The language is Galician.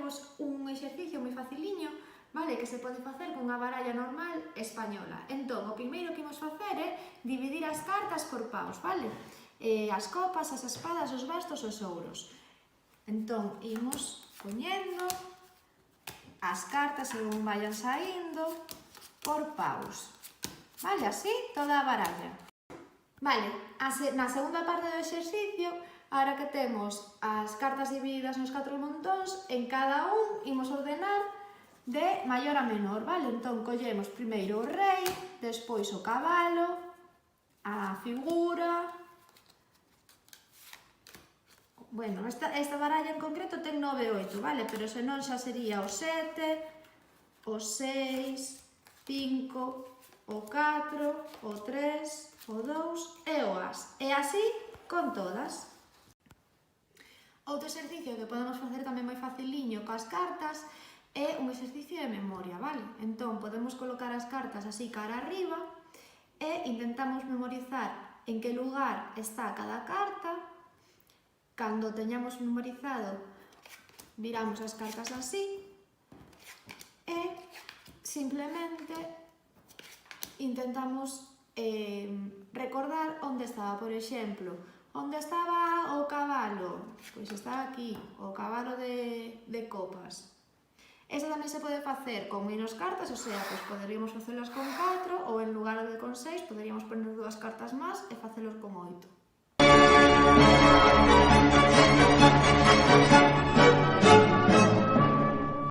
traervos un exercicio moi faciliño, vale, que se pode facer cunha baralla normal española. Entón, o primeiro que imos facer é dividir as cartas por paus, vale? As copas, as espadas, os bastos, os ouros. Entón, imos poñendo as cartas según vayan saindo por paus. Vale, así toda a baralla. Vale, na segunda parte do exercicio, agora que temos as cartas divididas nos 4 montóns, en cada un imos ordenar de maior a menor, vale? Entón, collemos primeiro o rei, despois o cabalo, a figura... Bueno, esta baralla en concreto ten 9 e 8, vale? Pero senón xa sería o 7, o 6, 5, o 4, o 3... o 2 e o as. E así con todas. Outro exercicio que podemos facer tamén moi faciliño coas cartas é un exercicio de memoria, vale? Entón, podemos colocar as cartas así cara arriba e intentamos memorizar en que lugar está cada carta. Cando teñamos memorizado, viramos as cartas así e simplemente intentamos recordar onde estaba, por exemplo, onde estaba o cabalo, pois estaba aquí, o cabalo de copas. Esta tamén se pode facer con menos cartas, o sea, pois poderíamos facelas con 4 ou en lugar de con 6 poderíamos poner 2 cartas máis e facelos con 8.